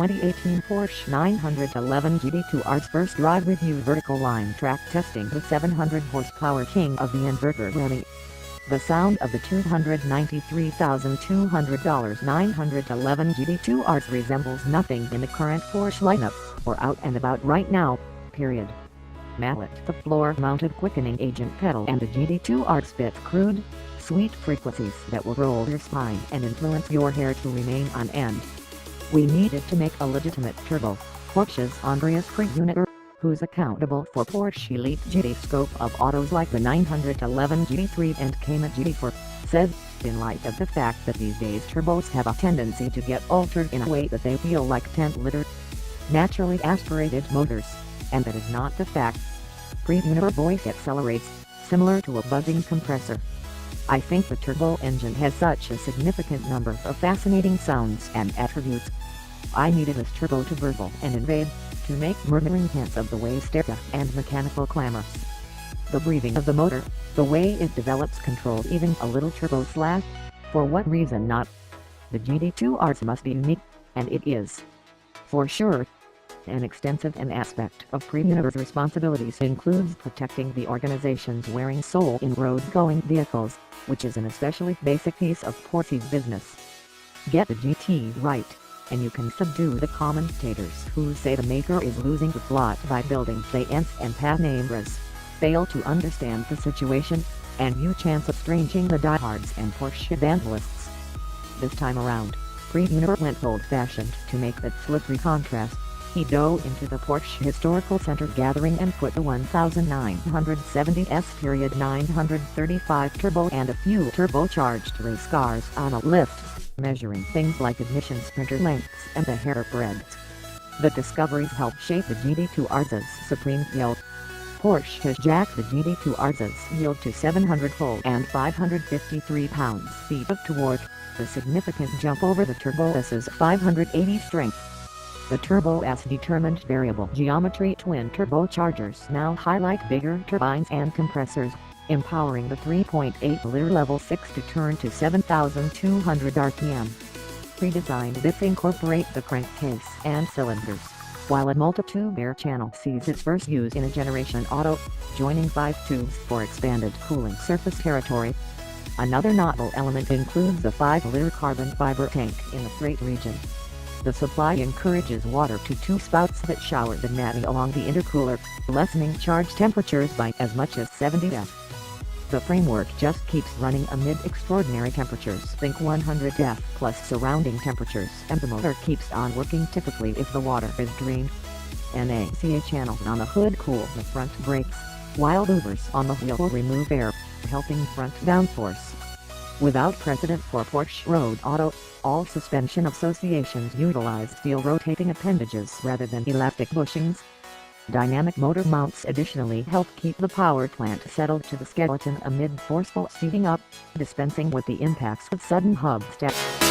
2018 Porsche 911 GT2 RS first drive review vertical line track testing the 700 horsepower king of the inverter Remy. The sound of the $293,200 911 GT2 RS resembles nothing in the current Porsche lineup, or out and about right now, period. Mallet, the floor-mounted quickening agent pedal and the GT2 RS spit crude, sweet frequencies that will roll your spine and influence your hair to remain on end. We needed to make a legitimate turbo. Porsche's Andreas Preuninger, who's accountable for Porsche Elite GT scope of autos like the 911 GT3 and Cayman GT4, says, in light of the fact that these days turbos have a tendency to get altered in a way that they feel like 10-liter, naturally aspirated motors, and that is not the fact. Preuninger voice accelerates, similar to a buzzing compressor. I think the turbo engine has such a significant number of fascinating sounds and attributes. I needed this turbo to burble and invade, to make murmuring hints of the wastegate and mechanical clamors. The breathing of the motor, the way it develops control, even a little turbo slash. For what reason not? The GT2 RS must be unique, and it is. For sure. An extensive aspect of Preuninger's responsibilities includes protecting the organization's wearing soul in road-going vehicles, which is an especially basic piece of Porsche's business. Get the GT right, and you can subdue the commentators who say the maker is losing the plot by building giants and Panamers, fail to understand the situation, and you chance estranging the diehards and Porsche evangelists. This time around, Preuninger went old-fashioned to make that slippery contrast. He dove into the Porsche Historical Center gathering and put the 1970 S.935 turbo and a few turbocharged race cars on a list, measuring things like ignition sprinter lengths and the hair breadths. The discoveries helped shape the GT2 RS's supreme yield. Porsche has jacked the GT2 RS's yield to 700 full and 553 pounds-feet of torque, a significant jump over the Turbo S's 580 strength. The Turbo S determined variable geometry twin turbochargers now highlight bigger turbines and compressors, empowering the 3.8-liter level 6 to turn to 7,200 RPM. Pre-designed bits incorporate the crankcase and cylinders, while a multi-tube air channel sees its first use in a generation auto, joining 5 tubes for expanded cooling surface territory. Another novel element includes a 5-liter carbon fiber tank in the freight region. The supply encourages water to 2 spouts that shower the natty along the intercooler, lessening charge temperatures by as much as 70 degrees. The framework just keeps running amid extraordinary temperatures, think 100 degrees plus surrounding temperatures, and the motor keeps on working typically if the water is drained. An ACA channel on the hood cool the front brakes, while louvers on the wheel will remove air, helping front downforce. Without precedent for Porsche Road Auto, all suspension associations utilize steel rotating appendages rather than elastic bushings. Dynamic motor mounts additionally help keep the power plant settled to the skeleton amid forceful seating up, dispensing with the impacts of sudden hub steps.